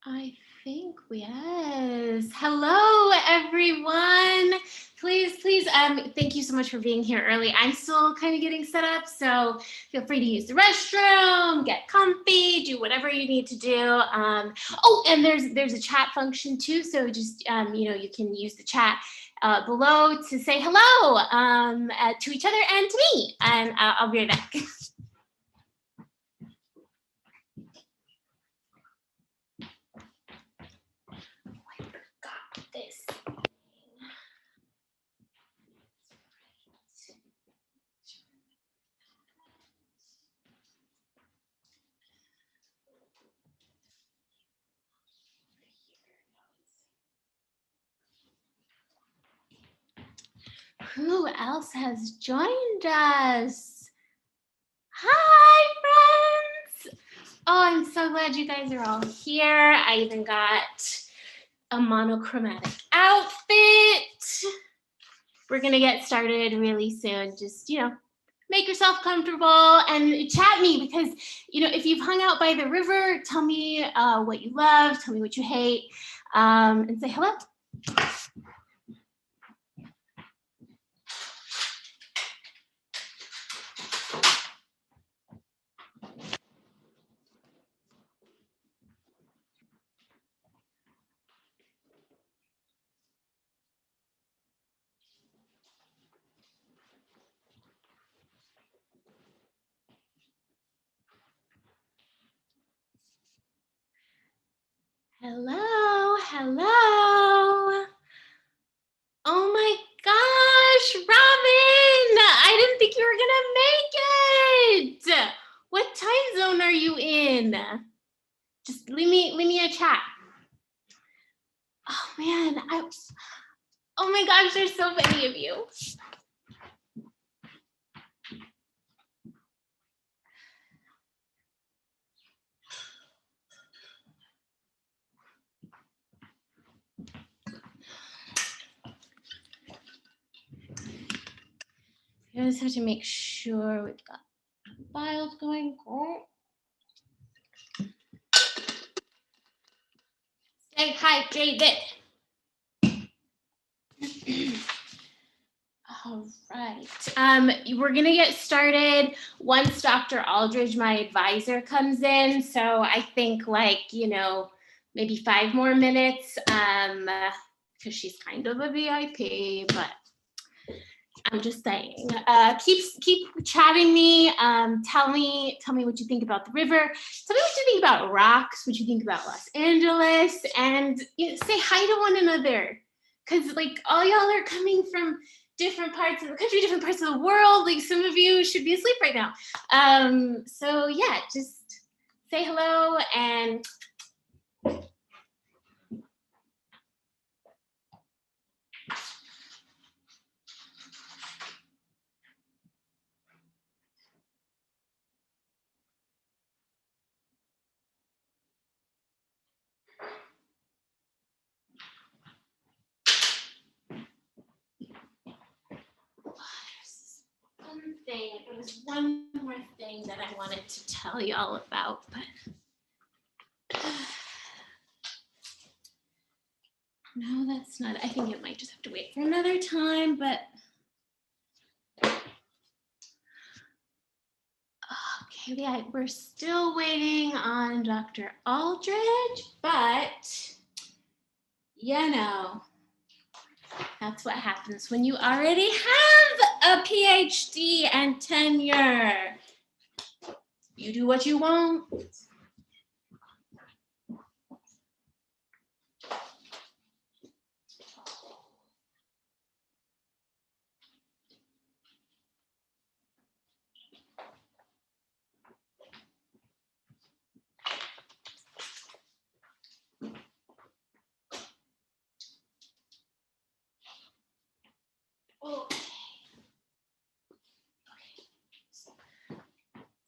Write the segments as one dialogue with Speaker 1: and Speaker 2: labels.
Speaker 1: I think yes. Hello, everyone. Please, thank you so much for being here early. I'm still kind of getting set up, so feel free to use the restroom, get comfy, do whatever you need to do. Oh, and there's a chat function too, so just you can use the chat below to say hello to each other and to me, and I'll be right back. This. Who else has joined us? Hi, friends. Oh, I'm so glad you guys are all here. I even got a monochromatic outfit. We're going to get started really soon. Just, make yourself comfortable and chat me because, if you've hung out by the river, tell me what you love, tell me what you hate, and say hello. Hello, hello. Oh my gosh, Robin! I didn't think you were gonna make it. What time zone are you in? Just leave me a chat. Oh man, oh my gosh, there's so many of you. I just have to make sure we've got files going. Say hi, David. All right. We're gonna get started once Dr. Aldridge, my advisor, comes in. So I think maybe 5 more minutes, because she's kind of a VIP, but I'm just saying, keep chatting me. Tell me what you think about the river. Tell me what you think about rocks, what you think about Los Angeles, and say hi to one another. Because all y'all are coming from different parts of the country, different parts of the world. Some of you should be asleep right now. So yeah, just say hello and there was one more thing that I wanted to tell y'all about, but no, that's not. I think it might just have to wait for another time, but okay, yeah, we're still waiting on Dr. Aldridge, but that's what happens when you already have a PhD and tenure. You do what you want.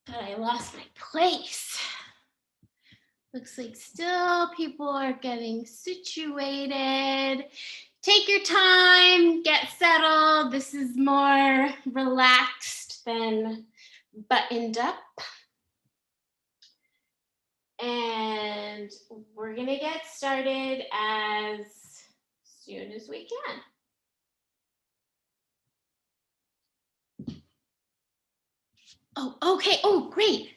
Speaker 1: God, I lost my place. Looks like still people are getting situated. Take your time, get settled. This is more relaxed than buttoned up. And and we're gonna get started as soon as we can. Oh, okay. Oh, great.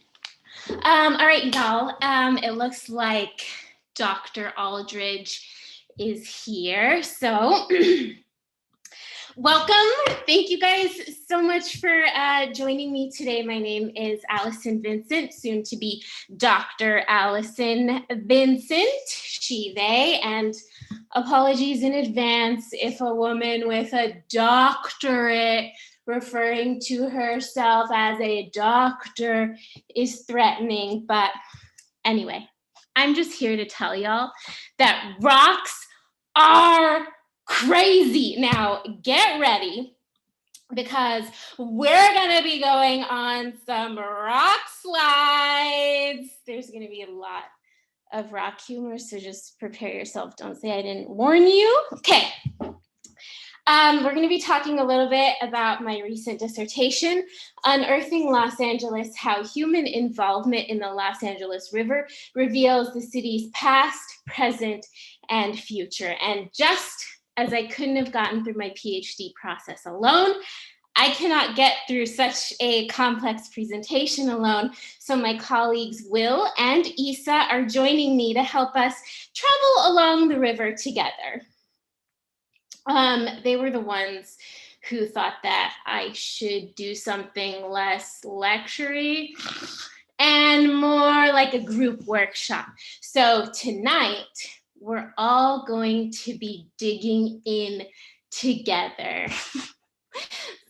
Speaker 1: All right, y'all. It looks like Dr. Aldridge is here. So welcome. Thank you guys so much for joining me today. My name is Allison Vincent, soon to be Dr. Allison Vincent, she, they, and apologies in advance if a woman with a doctorate referring to herself as a doctor is threatening. But anyway, I'm just here to tell y'all that rocks are crazy. Now, get ready because we're gonna be going on some rock slides. There's gonna be a lot of rock humor, so just prepare yourself. Don't say I didn't warn you. Okay. We're going to be talking a little bit about my recent dissertation, Unearthing Los Angeles, How Human Involvement in the Los Angeles River Reveals the City's Past, Present, and Future. And just as I couldn't have gotten through my PhD process alone, I cannot get through such a complex presentation alone. So my colleagues Will and Isa are joining me to help us travel along the river together. They were the ones who thought that I should do something less lecture-y and more like a group workshop. So tonight, we're all going to be digging in together.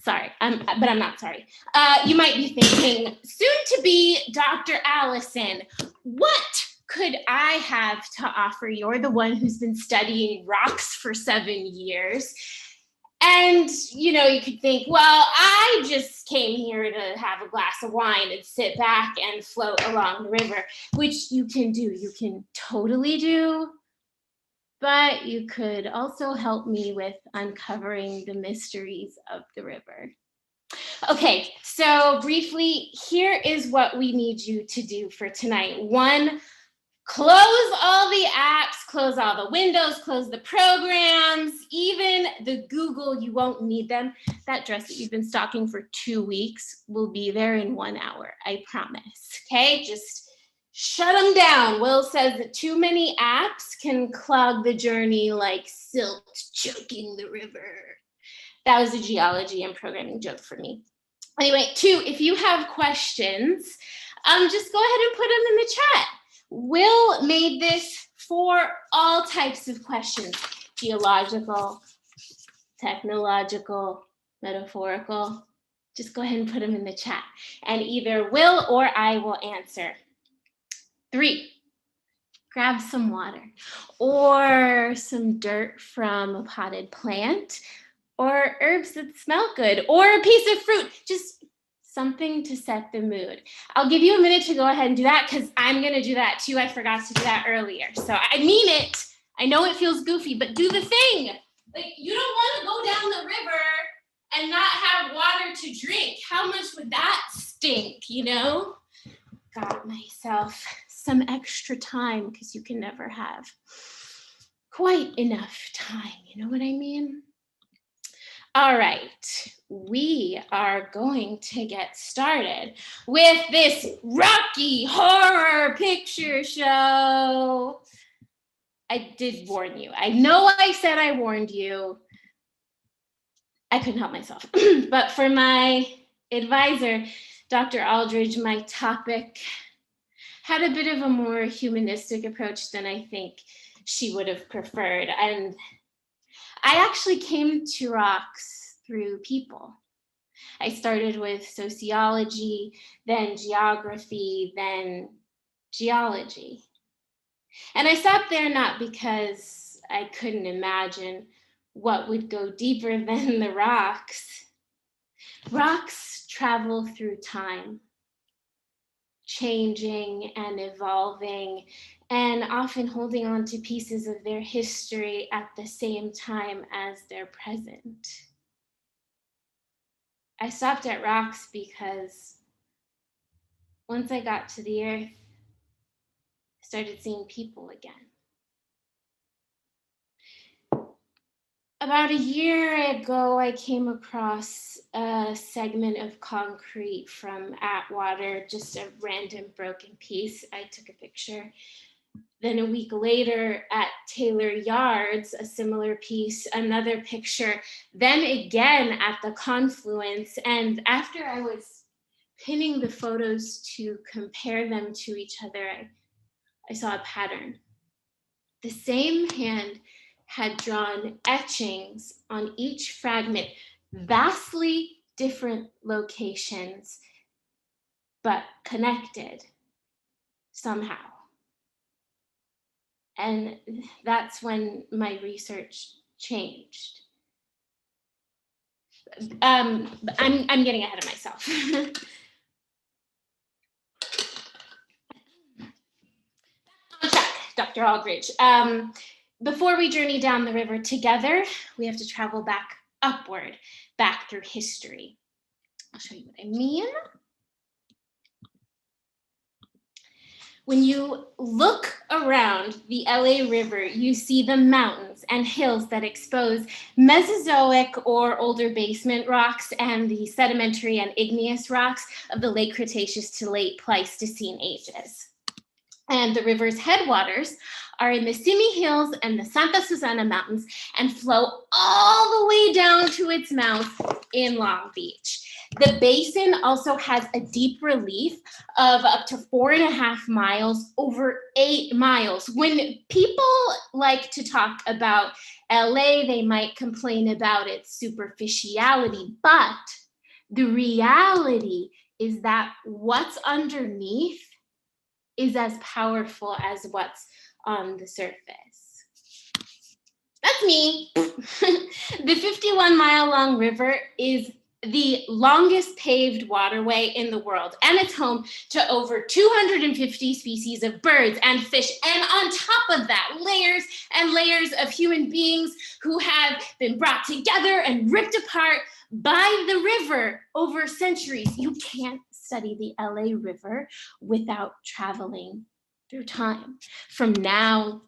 Speaker 1: Sorry, but I'm not sorry. You might be thinking, soon to be Dr. Allison, what could I have to offer? You're the one who's been studying rocks for 7 years. And, you know, you could think, well, I just came here to have a glass of wine and sit back and float along the river, which you can do. You can totally do. But you could also help me with uncovering the mysteries of the river. Okay, so briefly, here is what we need you to do for tonight. 1, close all the apps, close all the windows, close the programs, even the Google, you won't need them. That dress that you've been stalking for 2 weeks will be there in 1 hour, I promise, okay? Just shut them down. Will says that too many apps can clog the journey like silt choking the river. That was a geology and programming joke for me. Anyway, 2, if you have questions, just go ahead and put them in the chat. Will made this for all types of questions, geological, technological, metaphorical. Just go ahead and put them in the chat and either Will or I will answer. 3, grab some water or some dirt from a potted plant or herbs that smell good or a piece of fruit, just something to set the mood. I'll give you a minute to go ahead and do that because I'm gonna do that too. I forgot to do that earlier. So I mean it. I know it feels goofy, but do the thing. Like, you don't wanna go down the river and not have water to drink. How much would that stink, you know? Got myself some extra time because you can never have quite enough time. You know what I mean? All right, we are going to get started with this Rocky Horror Picture Show. I did warn you. I know I said I warned you. I couldn't help myself. But for my advisor, Dr. Aldridge, my topic had a bit of a more humanistic approach than I think she would have preferred. And I actually came to rocks through people. I started with sociology, then geography, then geology. And I stopped there not because I couldn't imagine what would go deeper than the rocks. Rocks travel through time, changing and evolving, and often holding on to pieces of their history at the same time as their present. I stopped at rocks because once I got to the earth, started seeing people again. About a year ago, I came across a segment of concrete from Atwater, just a random broken piece. I took a picture. Then a week later at Taylor Yards, a similar piece, another picture. Then again at the confluence. And after I was pinning the photos to compare them to each other, I saw a pattern. The same hand had drawn etchings on each fragment, vastly different locations, but connected somehow. And that's when my research changed. I'm getting ahead of myself. On track, Dr. Aldridge. Before we journey down the river together, we have to travel back upward, back through history. I'll show you what I mean. When you look around the LA River, you see the mountains and hills that expose Mesozoic or older basement rocks and the sedimentary and igneous rocks of the late Cretaceous to late Pleistocene ages. And the river's headwaters are in the Simi Hills and the Santa Susana Mountains and flow all the way down to its mouth in Long Beach. The basin also has a deep relief of up to 4.5 miles, over 8 miles. When people like to talk about LA, they might complain about its superficiality, but the reality is that what's underneath is as powerful as what's on the surface. That's me. The 51-mile-long river is the longest paved waterway in the world, and it's home to over 250 species of birds and fish. And on top of that, layers and layers of human beings who have been brought together and ripped apart by the river over centuries. You can't study the LA River without traveling through time. From now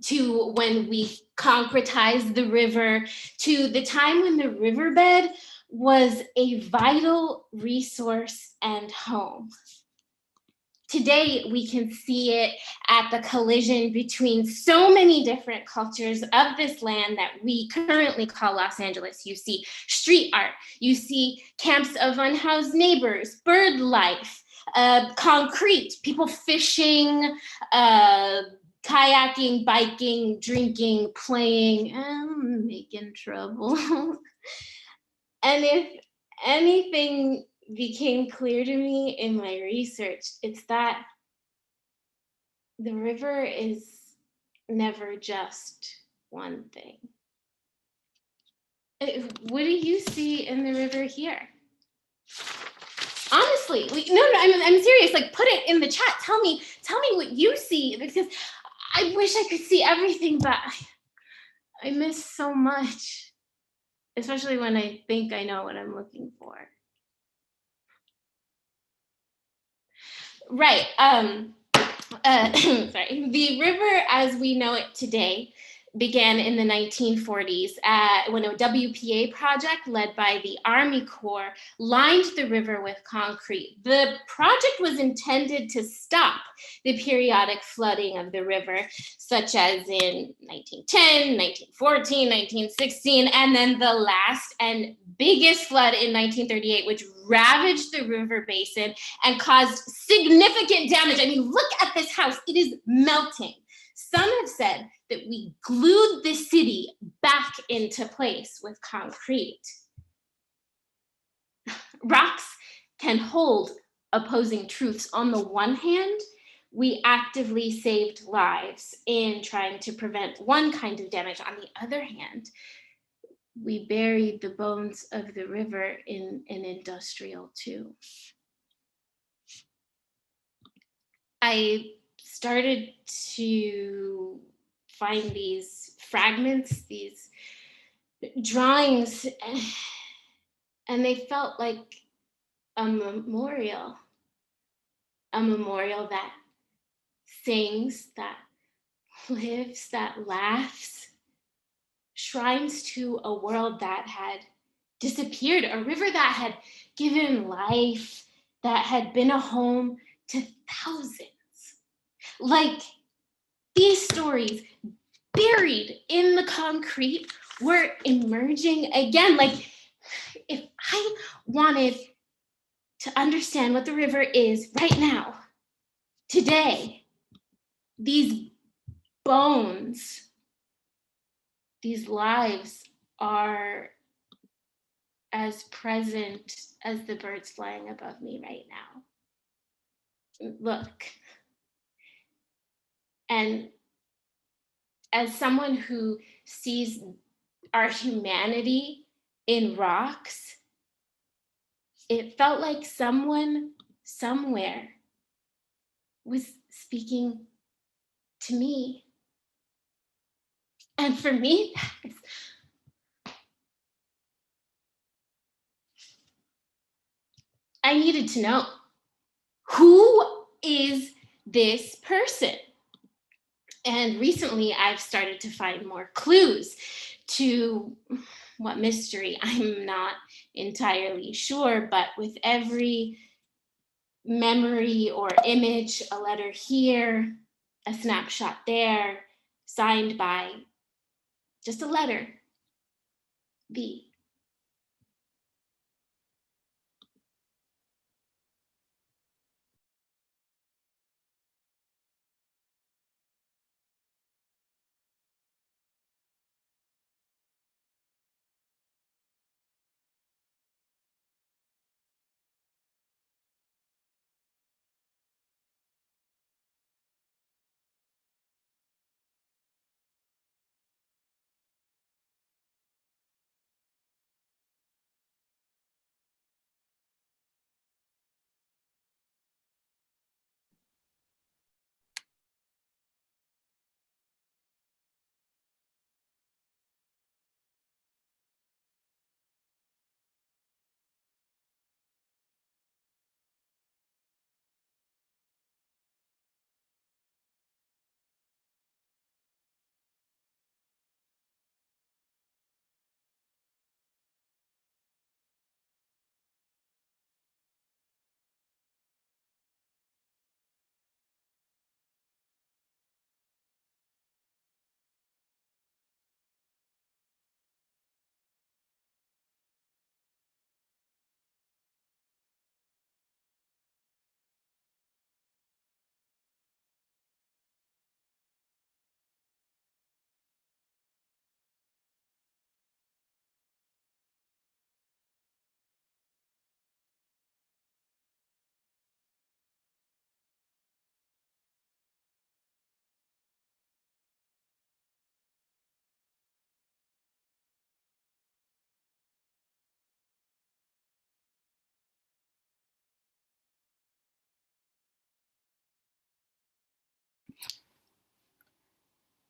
Speaker 1: to when we concretized the river, to the time when the riverbed was a vital resource and home. Today, we can see it at the collision between so many different cultures of this land that we currently call Los Angeles. You see street art, you see camps of unhoused neighbors, bird life, concrete, people fishing, kayaking, biking, drinking, playing, and making trouble. And if anything became clear to me in my research, it's that the river is never just one thing. What do you see in the river here? Honestly, I'm serious. Like, put it in the chat. Tell me what you see, because I wish I could see everything, but I miss so much, especially when I think I know what I'm looking for. Right. Sorry. The river as we know it today began in the 1940s when a WPA project led by the Army Corps lined the river with concrete. The project was intended to stop the periodic flooding of the river, such as in 1910, 1914, 1916, and then the last and biggest flood in 1938, which ravaged the river basin and caused significant damage. I mean, look at this house. It is melting. Some have said that we glued the city back into place with concrete. Rocks can hold opposing truths. On the one hand, we actively saved lives in trying to prevent one kind of damage. On the other hand, we buried the bones of the river in an industrial too. I started to find these fragments, these drawings, and they felt like a memorial that sings, that lives, that laughs, shrines to a world that had disappeared, a river that had given life, that had been a home to thousands. Like these stories buried in the concrete were emerging again. Like if I wanted to understand what the river is right now, today, these bones, these lives are as present as the birds flying above me right now. Look. And as someone who sees our humanity in rocks, it felt like someone somewhere was speaking to me. And for me, I needed to know, who is this person? And recently I've started to find more clues to what mystery, I'm not entirely sure, but with every memory or image, a letter here, a snapshot there, signed by just a letter, V.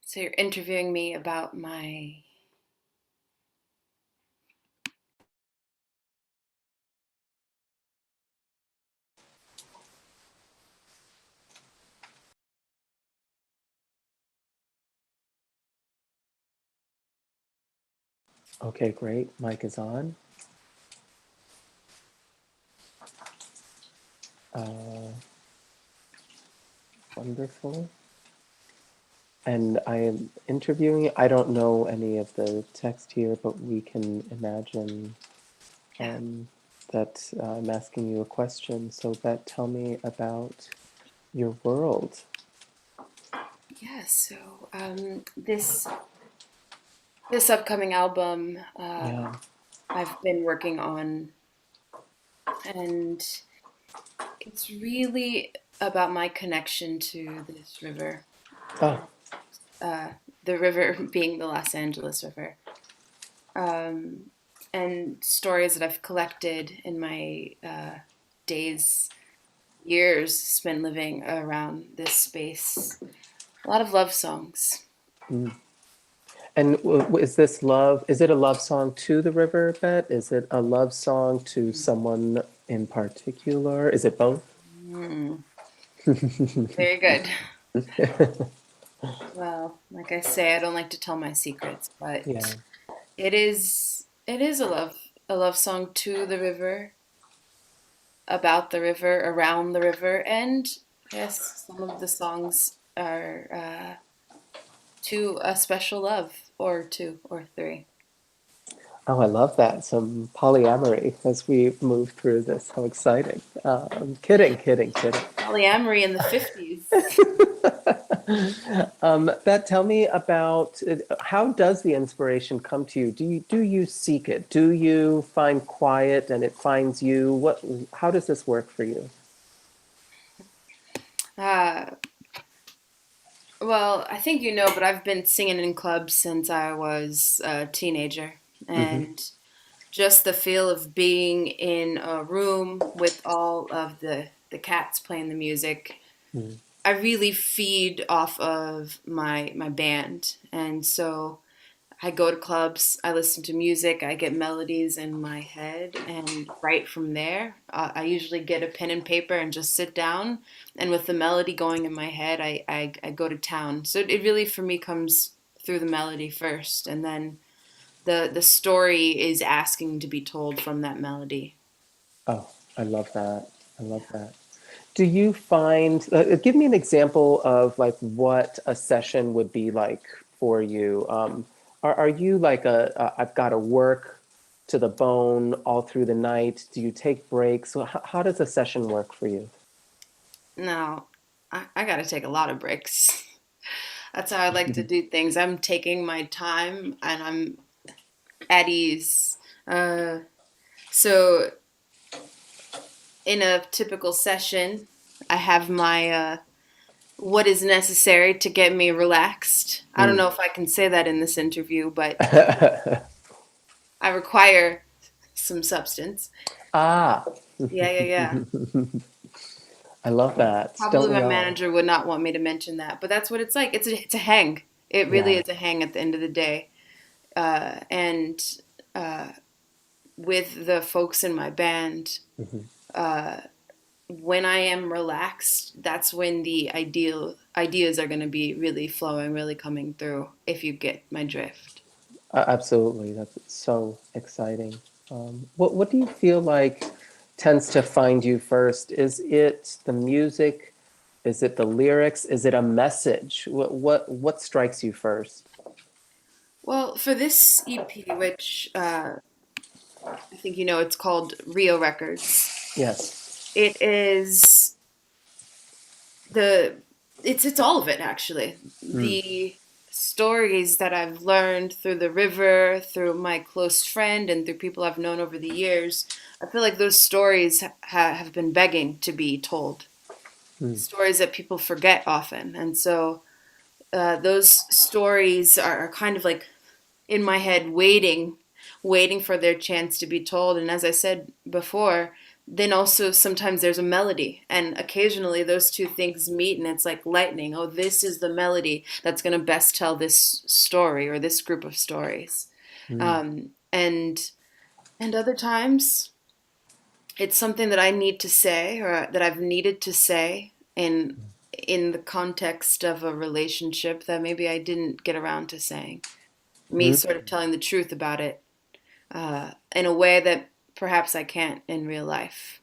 Speaker 2: So you're interviewing me about my...
Speaker 3: Okay, great. Mic is on. Wonderful. And I am interviewing, I don't know any of the text here, but we can imagine that I'm asking you a question. So Beth, tell me about your world.
Speaker 2: Yeah, so this upcoming album
Speaker 3: Yeah.
Speaker 2: I've been working on, and it's really about my connection to this river.
Speaker 3: Oh,
Speaker 2: The river being the Los Angeles River. And stories that I've collected in my days, years spent living around this space. A lot of love songs.
Speaker 3: and is this love, is it a love song to the river, Beth? Is it a love song to someone in particular? Is it both?
Speaker 2: Mm, very good. Well, like I say, I don't like to tell my secrets,
Speaker 3: Yeah.
Speaker 2: but it is a love song to the river, about the river, around the river, and yes, some of the songs are to a special love, or two or three.
Speaker 3: Oh, I love that. Some polyamory as we move through this. How exciting. Kidding, kidding, kidding.
Speaker 2: Polyamory in the 50s.
Speaker 3: Beth, tell me about how does the inspiration come to you? Do you seek it? Do you find quiet and it finds you? How does this work for you?
Speaker 2: Uh, well, I think you know, but I've been singing in clubs since I was a teenager.
Speaker 3: Hmm.
Speaker 2: And just the feel of being in a room with all of the cats playing the music,
Speaker 3: Mm.
Speaker 2: I really feed off of my band. And so I go to clubs, I listen to music, I get melodies in my head, and right from there, I usually get a pen and paper and just sit down. And with the melody going in my head, I go to town. So it really, for me, comes through the melody first, and then the story is asking to be told from that melody.
Speaker 3: Oh, I love that. I love
Speaker 2: Yeah.
Speaker 3: that. Do you find, give me an example of like what a session would be like for you. Are you like I've got to work to the bone all through the night? Do you take breaks? So how does a session work for you?
Speaker 2: Now, I got to take a lot of breaks. That's how I like to do things. I'm taking my time and I'm at ease. Uh, so in a typical session, I have my what is necessary to get me relaxed. I don't
Speaker 3: Mm.
Speaker 2: know if I can say that in this interview, but I require some substance.
Speaker 3: Ah,
Speaker 2: Yeah, yeah, yeah.
Speaker 3: I love that. Don't
Speaker 2: Probably
Speaker 3: we
Speaker 2: my
Speaker 3: all?
Speaker 2: manager would not want me to mention that, but that's what it's like. It's a hang. It really
Speaker 3: Yeah.
Speaker 2: is a hang at the end of the day. And uh, with the folks in my band,
Speaker 3: Mhm.
Speaker 2: uh, when I am relaxed, that's when the ideas are going to be really flowing, really coming through. If you get my drift.
Speaker 3: Absolutely. That's so exciting. What do you feel like tends to find you first? Is it the music? Is it the lyrics? Is it a message? What strikes you first?
Speaker 2: Well, for this EP, which I think you know, it's called Rio Records.
Speaker 3: Yes.
Speaker 2: It is the it's all of it actually.
Speaker 3: Mm.
Speaker 2: The stories that I've learned through the river, through my close friend, and through people I've known over the years. I feel like those stories have been begging to be told.
Speaker 3: Mm.
Speaker 2: Stories that people forget often, and so those stories are kind of like in my head waiting for their chance to be told. And as I said before, then also sometimes there's a melody, and occasionally those two things meet and it's like lightning. Oh, this is the melody that's going to best tell this story or this group of stories.
Speaker 3: Mm.
Speaker 2: And other times it's something that I need to say or that I've needed to say in the context of a relationship that maybe I didn't get around to saying, me
Speaker 3: Mm.
Speaker 2: sort of telling the truth about it in a way that perhaps I can't in real life.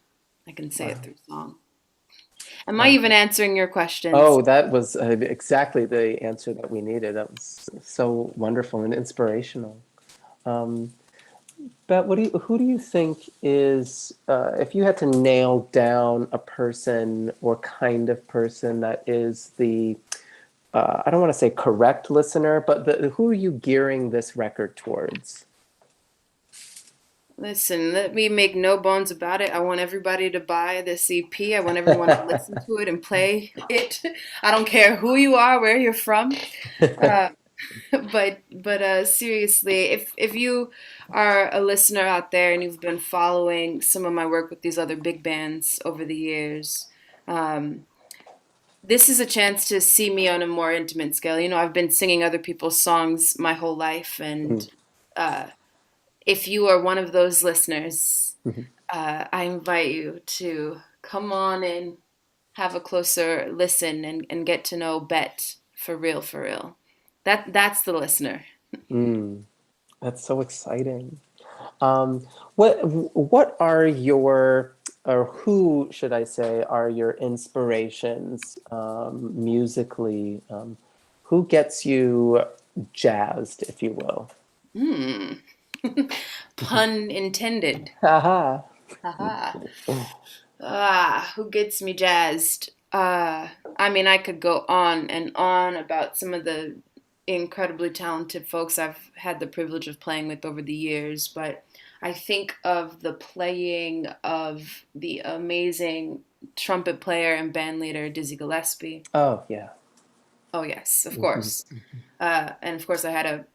Speaker 2: I can say it
Speaker 3: Wow.
Speaker 2: through song. Am I
Speaker 3: Wow.
Speaker 2: even answering your questions?
Speaker 3: Oh, that was exactly the answer that we needed. That was so wonderful and inspirational. Um, But who do you think is, if you had to nail down a person or kind of person that is the, I don't want to say correct listener, but who are you gearing this record towards?
Speaker 2: Listen, let me make no bones about it. I want everybody to buy this EP. I want everyone to listen to it and play it. I don't care who you are, where you're from. Uh, but seriously, if you are a listener out there and you've been following some of my work with these other big bands over the years, um, this is a chance to see me on a more intimate scale. You know, I've been singing other people's songs my whole life, and uh, if you are one of those listeners, I invite you to come on in, have a closer listen and get to know Bet for real, for real. That's the listener.
Speaker 3: Mm, that's so exciting. Um, what are your, or who should I say, are your inspirations musically? Who gets you jazzed, if you will?
Speaker 2: Hmm. Pun intended.
Speaker 3: Haha.
Speaker 2: Haha. Who gets me jazzed? I mean, I could go on and on about some of the incredibly talented folks I've had the privilege of playing with over the years, but I think of the playing of the amazing trumpet player and band leader Dizzy Gillespie.
Speaker 3: Oh, yeah.
Speaker 2: Oh yes, of
Speaker 3: Hmm.
Speaker 2: course. And of course, I had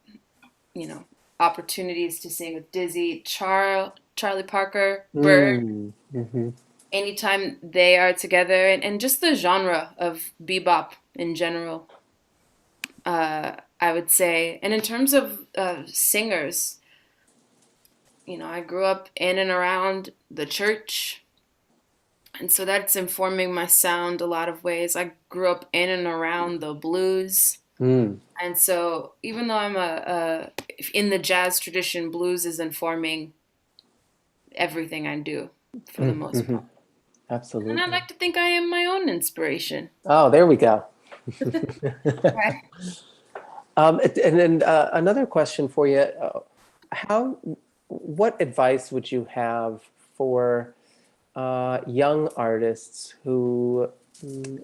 Speaker 2: you know, opportunities to sing with Dizzy, Charlie Parker, Bird.
Speaker 3: Mm, hmm.
Speaker 2: Anytime they are together, and just the genre of bebop in general, I would say. And in terms of singers, I grew up in and around the church, and so that's informing my sound a lot of ways. I grew up in and around the blues.
Speaker 3: Mm,
Speaker 2: And so, even though I'm in the jazz tradition, blues is informing everything I do for the most
Speaker 3: mm-hmm.
Speaker 2: part. And I
Speaker 3: Absolutely.
Speaker 2: like to think I am my own inspiration.
Speaker 3: Oh, there we go.
Speaker 2: Right.
Speaker 3: And then another question for you: how, what advice would you have for young artists who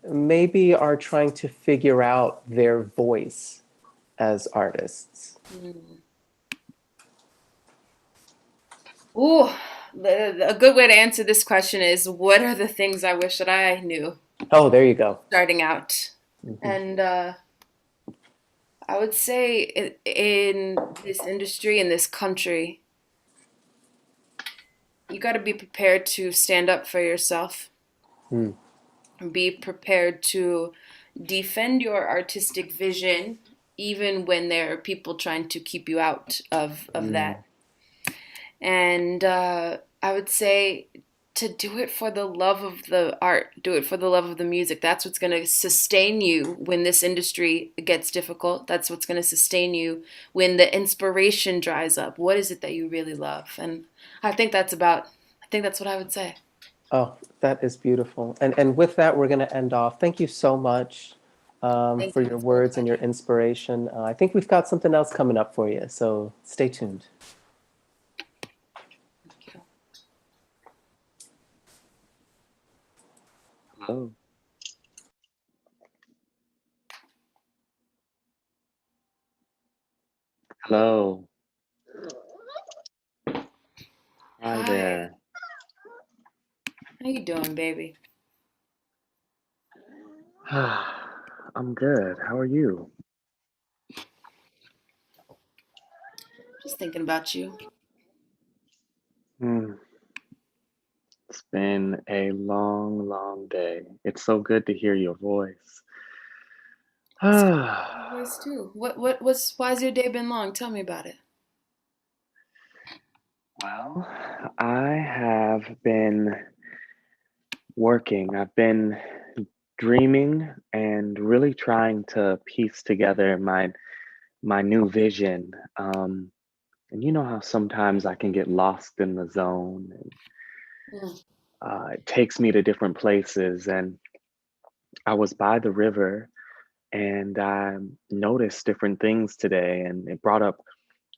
Speaker 3: maybe are trying to figure out their voice as artists?
Speaker 2: Mm. Ooh, a good way to answer this question is what are the things I wish that I knew
Speaker 3: Oh, there you go.
Speaker 2: starting out?
Speaker 3: Hmm.
Speaker 2: And I would say in this industry, in this country, you got to be prepared to stand up for yourself.
Speaker 3: Mm.
Speaker 2: Be prepared to defend your artistic vision, even when there are people trying to keep you out of
Speaker 3: Mm.
Speaker 2: that. And I would say to do it for the love of the art, do it for the love of the music. That's what's going to sustain you when this industry gets difficult. That's what's going to sustain you when the inspiration dries up. What is it that you really love? And I think that's what I would say.
Speaker 3: Oh, that is beautiful. And with that, we're going to end off. Thank you so much
Speaker 2: Thank
Speaker 3: for
Speaker 2: you.
Speaker 3: your
Speaker 2: It's been a
Speaker 3: words and your
Speaker 2: pleasure.
Speaker 3: inspiration. I think we've got something else coming up for you, so stay tuned.
Speaker 2: Thank you.
Speaker 4: Hello. Hello. Hi
Speaker 2: Hi.
Speaker 4: there.
Speaker 2: How you doing, baby?
Speaker 4: I'm good. How are you?
Speaker 2: Just thinking about you.
Speaker 4: Hmm. It's been a long, long day. It's so good to hear your voice.
Speaker 2: It's good to hear your voice too. Why's your day been long? Tell me about it.
Speaker 4: Well, I have been working. I've been dreaming and really trying to piece together my new vision. And you know how sometimes I can get lost in the zone, and
Speaker 2: Mm.
Speaker 4: it takes me to different places. And I was by the river and I noticed different things today, and it brought up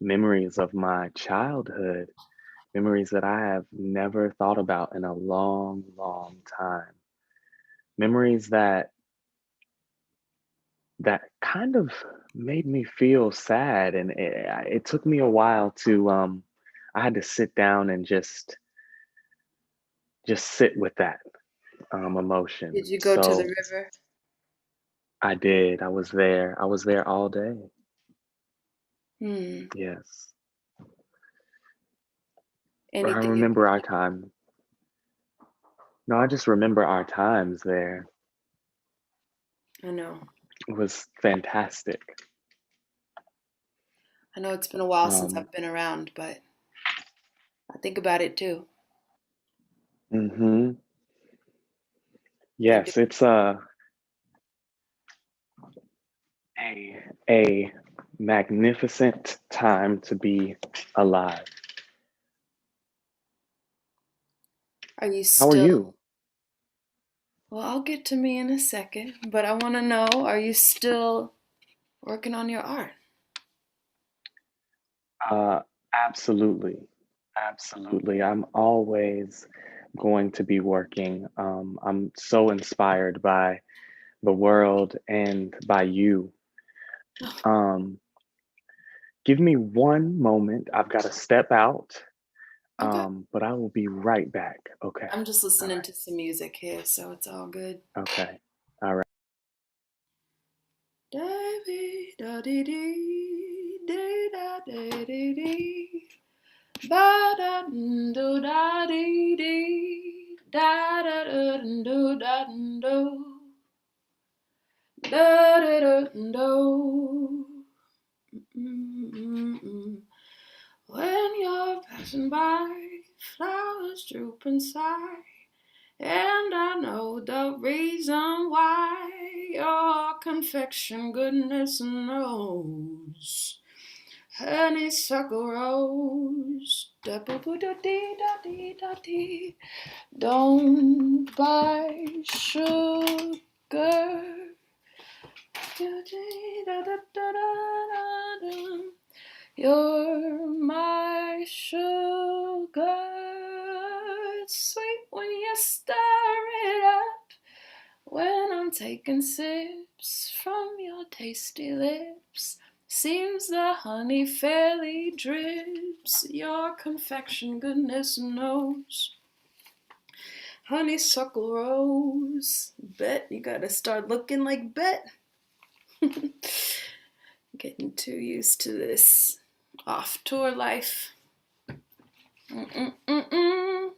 Speaker 4: memories of my childhood, memories that I have never thought about in a long, long time. Memories that kind of made me feel sad, and it took me a while to I had to sit down and just sit with that emotion.
Speaker 2: Did you go to the
Speaker 4: So
Speaker 2: river?
Speaker 4: I did. I was there. I was there all day.
Speaker 2: Hmm.
Speaker 4: Yes. I
Speaker 2: Anything in
Speaker 4: remember our
Speaker 2: particular?
Speaker 4: time. No, I just remember our times there.
Speaker 2: I know.
Speaker 4: It was fantastic.
Speaker 2: I know it's been a while since
Speaker 4: Um,
Speaker 2: I've been around, but I think about it too.
Speaker 4: hmm
Speaker 2: They do.
Speaker 4: Yes, it's a a magnificent time to be alive.
Speaker 2: Are you
Speaker 4: How are
Speaker 2: still?
Speaker 4: you?
Speaker 2: Well, I'll get to me in a second, but I want to know, are you still working on your art?
Speaker 4: Uh, absolutely, absolutely. I'm always going to be working. I'm so inspired by the world and by you. Um, Give me one moment. I've got to step out,
Speaker 2: Okay.
Speaker 4: but I will be right back. Okay.
Speaker 2: I'm just
Speaker 4: All
Speaker 2: listening
Speaker 4: right.
Speaker 2: to some music here, so it's all good.
Speaker 4: Okay. All right.
Speaker 2: Da dee da dee dee, dee da dee dee dee. Ba da do da dee dee, da da do da do, da da do. When you're passing by, flowers droop inside, and I know the reason why. Your confection goodness knows. Honeysuckle rose, da ba ba da dee da dee da dee. Don't buy sugar. Da dee da da da da da. You're my sugar. It's sweet when you stir it up. When I'm taking sips from your tasty lips, seems the honey fairly drips. Your confection, goodness knows. Honeysuckle rose. Bet you gotta start looking like Bet. Getting too used to this off tour life. Mm-mm-mm-mm.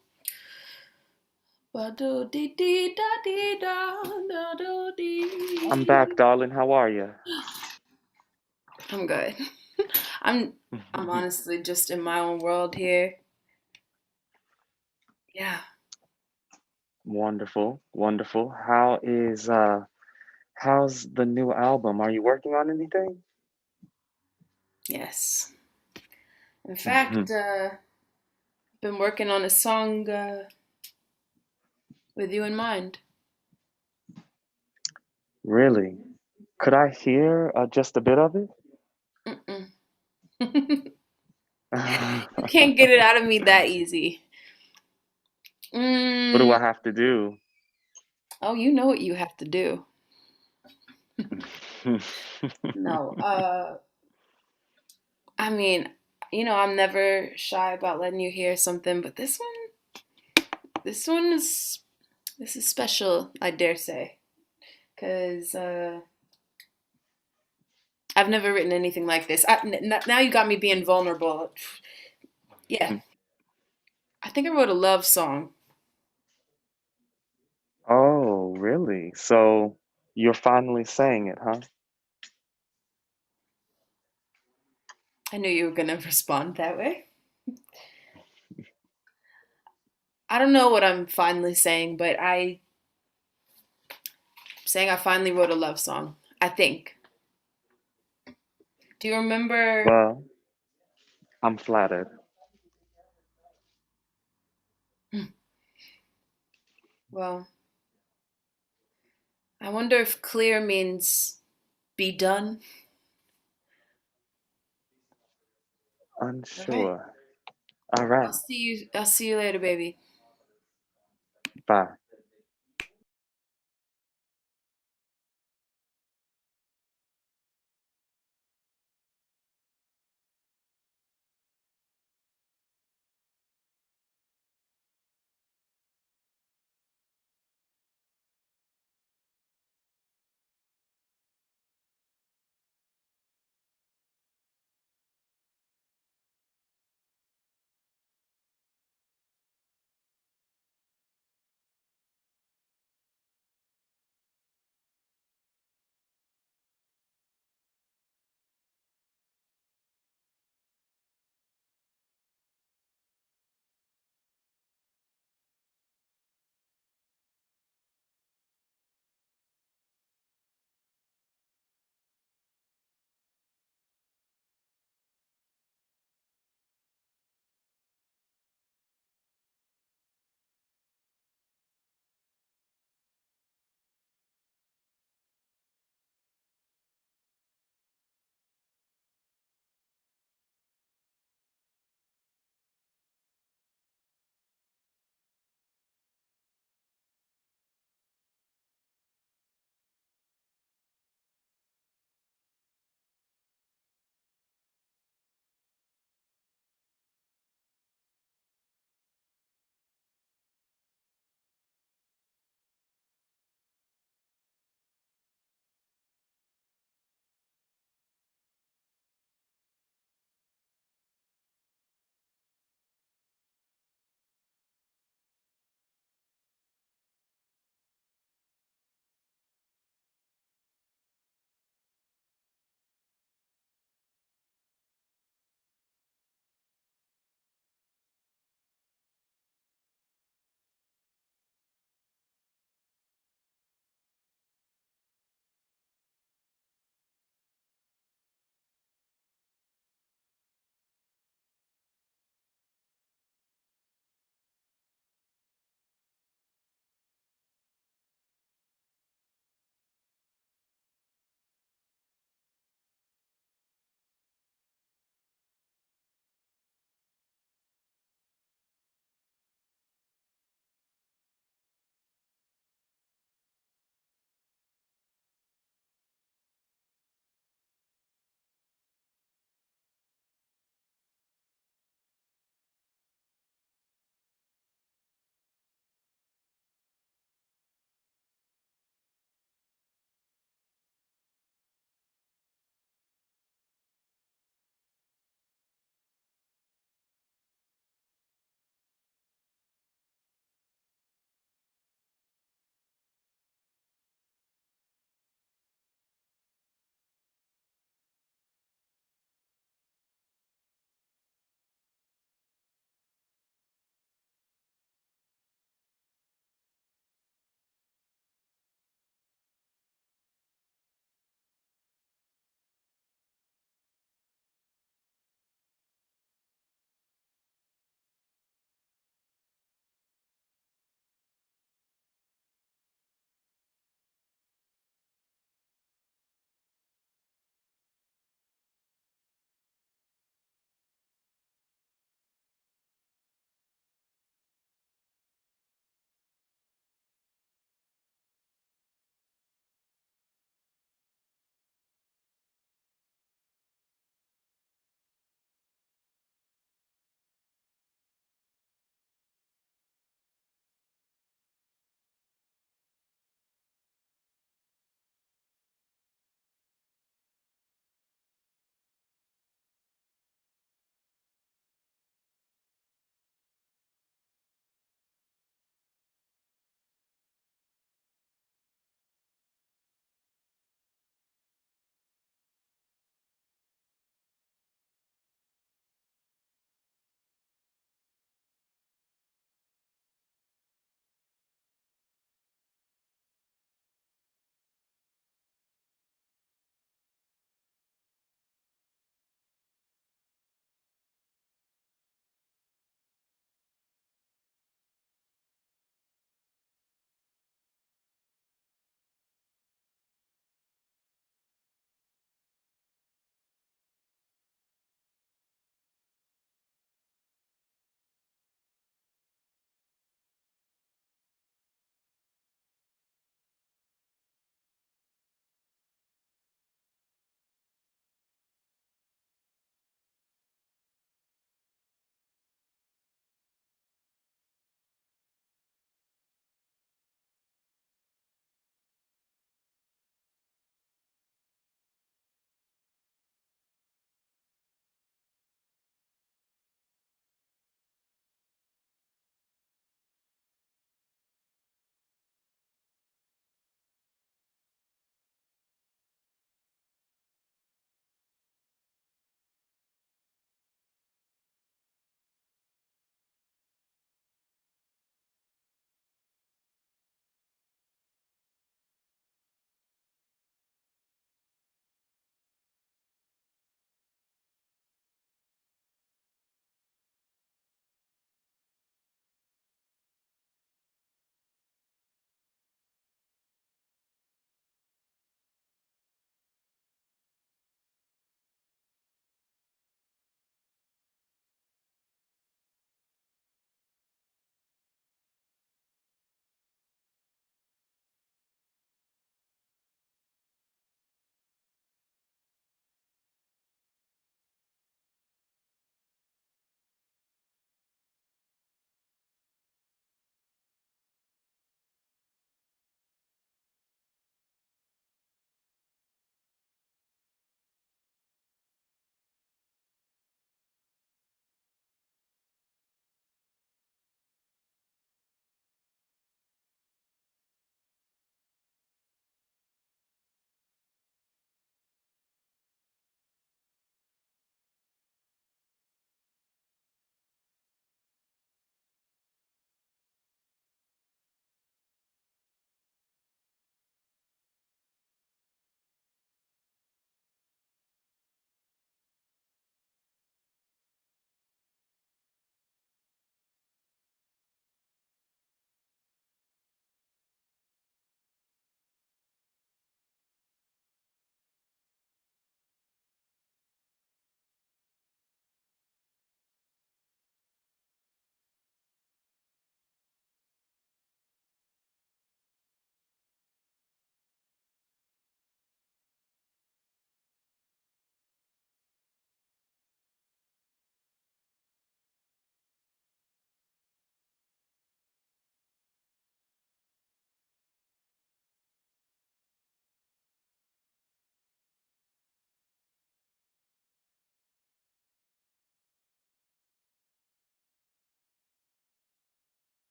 Speaker 4: I'm back,
Speaker 2: Ba-do-dee-dee-da-dee-da-do-dee.
Speaker 4: darling. How are you?
Speaker 2: I'm good. I'm I'm honestly just in my own world here. Yeah.
Speaker 4: Wonderful, wonderful. How's the new album? Are you working on anything?
Speaker 2: Yes. In fact,
Speaker 4: Mhm.
Speaker 2: been working on a song with you in mind.
Speaker 4: Really? Could I hear just a bit of it?
Speaker 2: Mm-mm. You can't get it out of me that easy.
Speaker 4: What do
Speaker 2: Mm.
Speaker 4: I have to do?
Speaker 2: Oh, you know what you have to do. No. I mean, I'm never shy about letting you hear something, but this one is special, I dare say, because I've never written anything like this. Now you got me being vulnerable. Yeah, I think I wrote a love song.
Speaker 4: Oh, really? So you're finally saying it, huh?
Speaker 2: I knew you were gonna respond that way. I don't know what I'm finally saying, but I'm saying I finally wrote a love song. I think. Do you remember?
Speaker 4: Well, I'm flattered.
Speaker 2: Well, I wonder if clear means be done. All right.
Speaker 4: Unsure. All right.
Speaker 2: I'll see you later, baby.
Speaker 4: Bye.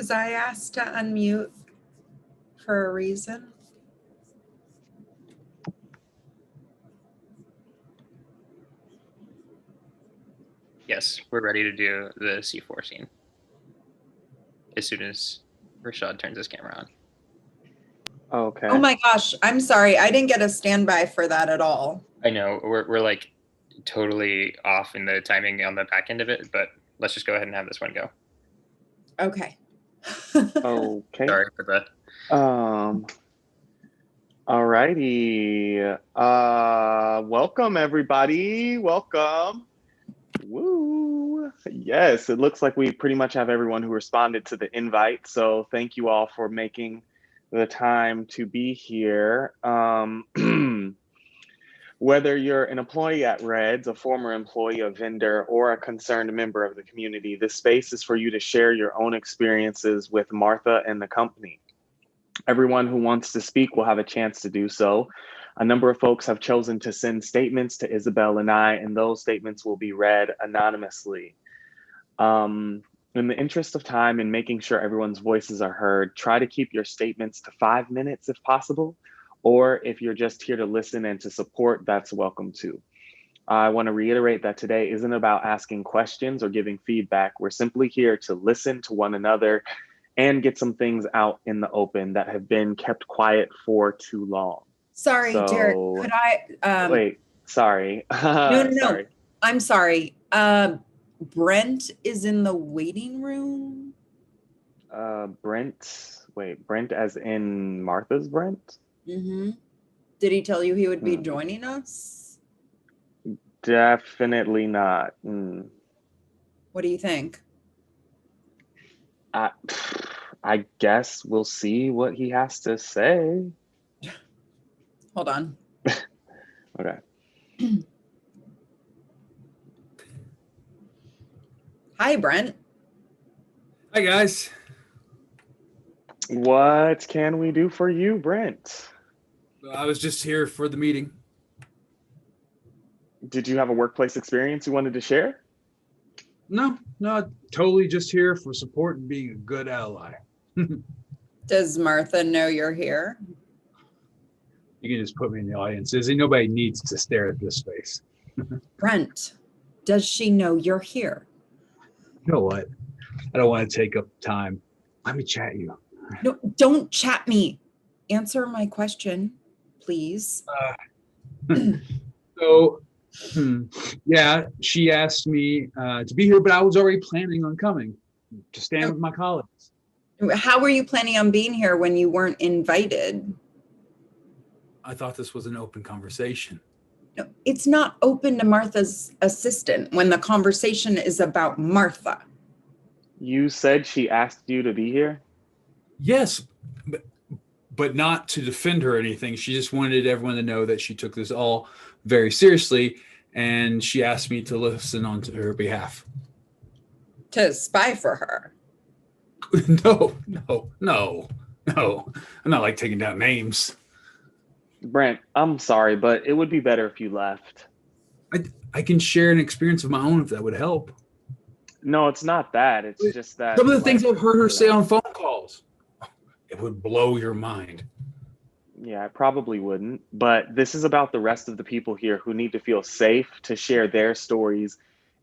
Speaker 5: Was I asked to unmute for a reason?
Speaker 6: Yes, we're ready to do the C4 scene as soon as Rashad turns his camera on.
Speaker 4: Okay.
Speaker 5: Oh my gosh, I'm sorry. I didn't get a standby for that at all.
Speaker 6: I know we're like totally off in the timing on the back end of it, but let's just go ahead and have this one go.
Speaker 5: Okay.
Speaker 4: Okay.
Speaker 6: Sorry for that.
Speaker 4: Alrighty. Welcome everybody. Welcome. Woo. Yes, it looks like we pretty much have everyone who responded to the invite. So thank you all for making the time to be here. Whether you're an employee at Reds, a former employee, a vendor, or a concerned member of the community, this space is for you to share your own experiences with Martha and the company. Everyone who wants to speak will have a chance to do so. A number of folks have chosen to send statements to Isabel and I, and those statements will be read anonymously. In the interest of time and making sure everyone's voices are heard, try to keep your statements to 5 minutes if possible, or if you're just here to listen and to support, that's welcome too. I want to reiterate that today isn't about asking questions or giving feedback. We're simply here to listen to one another and get some things out in the open that have been kept quiet for too long.
Speaker 5: Sorry,
Speaker 4: So,
Speaker 5: Derek, could I?
Speaker 4: Wait, sorry.
Speaker 5: No.
Speaker 4: Sorry.
Speaker 5: I'm sorry. Brent is in the waiting room.
Speaker 4: Brent as in Martha's Brent?
Speaker 5: Mm-hmm. Did he tell you he would be joining us?
Speaker 4: Definitely not.
Speaker 5: What do you think?
Speaker 4: I guess we'll see what he has to say.
Speaker 5: Hold on.
Speaker 4: Okay.
Speaker 5: Hi, Brent.
Speaker 7: Hi, guys.
Speaker 4: What can we do for you, Brent?
Speaker 7: I was just here for the meeting.
Speaker 4: Did you have a workplace experience you wanted to share?
Speaker 7: No, totally just here for support and being a good ally.
Speaker 5: Does Martha know you're here?
Speaker 7: You can just put me in the audience. Izzy, nobody needs to stare at this face.
Speaker 5: Brent, does she know you're here?
Speaker 7: You know what? I don't want to take up time. Let me chat you.
Speaker 5: No, don't chat me. Answer my question, please.
Speaker 7: Yeah, she asked me to be here, but I was already planning on coming to stand with my colleagues.
Speaker 5: How were you planning on being here when you weren't invited?
Speaker 7: I thought this was an open conversation.
Speaker 5: No, it's not open to Martha's assistant when the conversation is about Martha.
Speaker 4: You said she asked you to be here?
Speaker 7: Yes, but not to defend her or anything. She just wanted everyone to know that she took this all very seriously, and she asked me to listen on to her behalf.
Speaker 5: To spy for her.
Speaker 7: No. I'm not like taking down names.
Speaker 4: Brent, I'm sorry, but it would be better if you left.
Speaker 7: I can share an experience of my own if that would help.
Speaker 4: No, it's not that. It's just that
Speaker 7: some of the things I've heard her say on phone calls, it would blow your mind.
Speaker 4: Yeah, I probably wouldn't. But this is about the rest of the people here who need to feel safe to share their stories.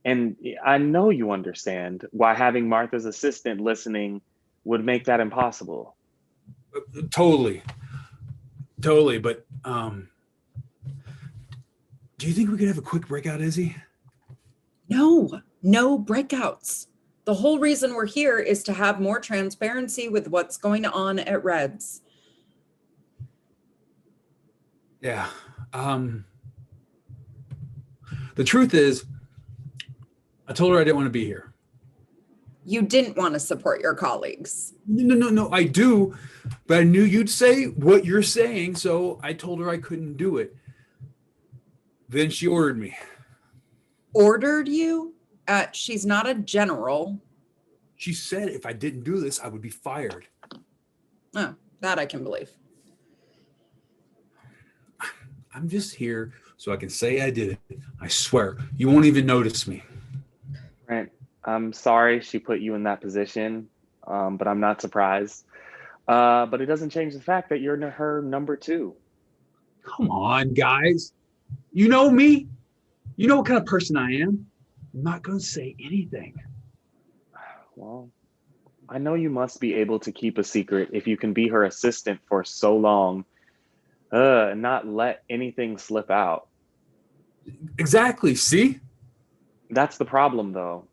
Speaker 4: And I know you understand why having Martha's assistant listening would make that impossible.
Speaker 7: Totally. But do you think we could have a quick breakout, Izzy?
Speaker 5: No breakouts. The whole reason we're here is to have more transparency with what's going on at Reds.
Speaker 7: Yeah. The truth is, I told her I didn't want to be here.
Speaker 5: You didn't want to support your colleagues.
Speaker 7: No, I do. But I knew you'd say what you're saying, so I told her I couldn't do it. Then she ordered me.
Speaker 5: Ordered you? She's not a general.
Speaker 7: She said if I didn't do this, I would be fired.
Speaker 5: Oh, that I can believe.
Speaker 7: I'm just here so I can say I did it. I swear, you won't even notice me.
Speaker 4: Brent, I'm sorry she put you in that position. but I'm not surprised. But it doesn't change the fact that you're her number two.
Speaker 7: Come on, guys. You know me. You know what kind of person I am. I'm not going to say anything.
Speaker 4: Well, I know you must be able to keep a secret if you can be her assistant for so long, and not let anything slip out.
Speaker 7: Exactly. See?
Speaker 4: That's the problem, though.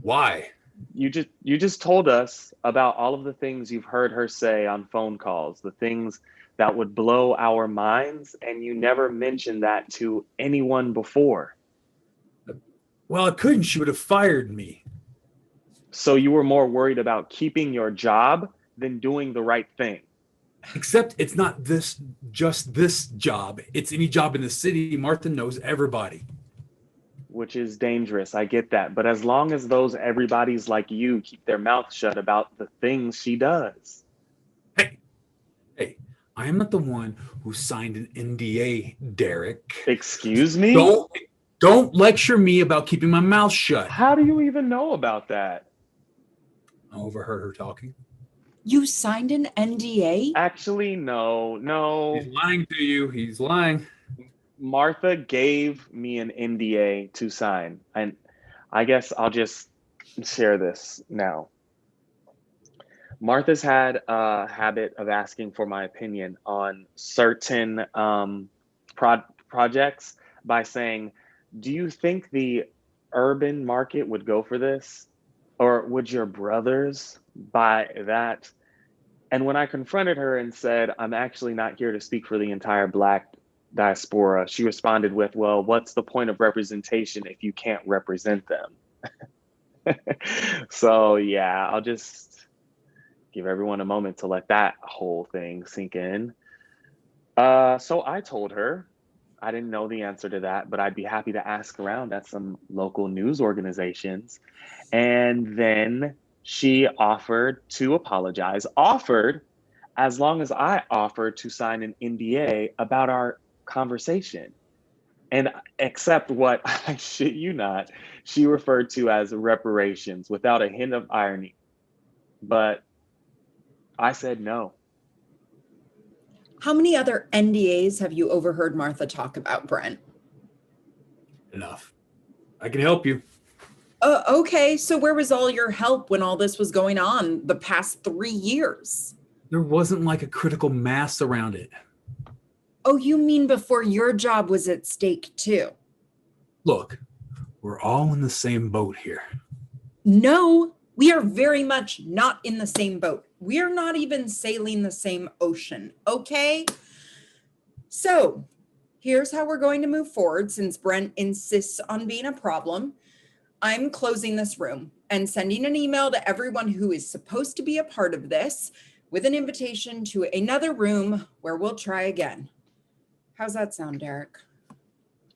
Speaker 7: Why?
Speaker 4: You just told us about all of the things you've heard her say on phone calls, the things that would blow our minds, and you never mentioned that to anyone before.
Speaker 7: Well, I couldn't. She would have fired me.
Speaker 4: So you were more worried about keeping your job than doing the right thing.
Speaker 7: Except it's not just this job. It's any job in the city. Martha knows everybody.
Speaker 4: Which is dangerous. I get that. But as long as those everybody's like you keep their mouth shut about the things she does.
Speaker 7: Hey, I am not the one who signed an NDA, Derek.
Speaker 4: Excuse me?
Speaker 7: Don't lecture me about keeping my mouth shut.
Speaker 4: How do you even know about that?
Speaker 7: I overheard her talking.
Speaker 5: You signed an NDA?
Speaker 4: Actually, no.
Speaker 7: He's lying to you. He's lying.
Speaker 4: Martha gave me an NDA to sign. And I guess I'll just share this now. Martha's had a habit of asking for my opinion on certain projects by saying, do you think the urban market would go for this? Or would your brothers buy that? And when I confronted her and said, I'm actually not here to speak for the entire Black diaspora, she responded with, well, what's the point of representation if you can't represent them? So yeah, I'll just give everyone a moment to let that whole thing sink in. So I told her I didn't know the answer to that, but I'd be happy to ask around at some local news organizations. And then she offered to apologize, offered as long as I offered to sign an NDA about our conversation. And accept what, I shit you not, she referred to as reparations without a hint of irony. But I said no.
Speaker 5: How many other NDAs have you overheard Martha talk about, Brent?
Speaker 7: Enough. I can help you.
Speaker 5: Okay, so where was all your help when all this was going on the past 3 years?
Speaker 7: There wasn't like a critical mass around it.
Speaker 5: Oh, you mean before your job was at stake too?
Speaker 7: Look, we're all in the same boat here.
Speaker 5: No, we are very much not in the same boat. We are not even sailing the same ocean, okay? So here's how we're going to move forward since Brent insists on being a problem. I'm closing this room and sending an email to everyone who is supposed to be a part of this with an invitation to another room where we'll try again. How's that sound, Derek?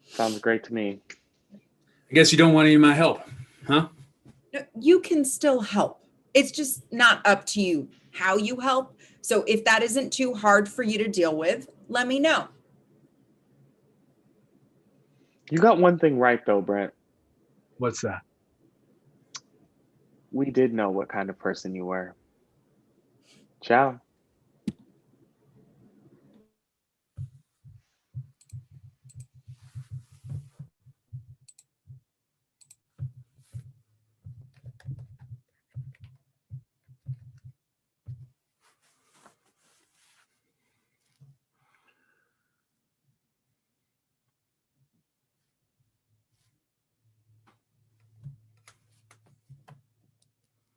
Speaker 4: Sounds great to me.
Speaker 7: I guess you don't want any of my help, huh?
Speaker 5: No, you can still help. It's just not up to you how you help. So if that isn't too hard for you to deal with, let me know.
Speaker 4: You got one thing right though, Brent.
Speaker 7: What's that?
Speaker 4: We did know what kind of person you were. Ciao.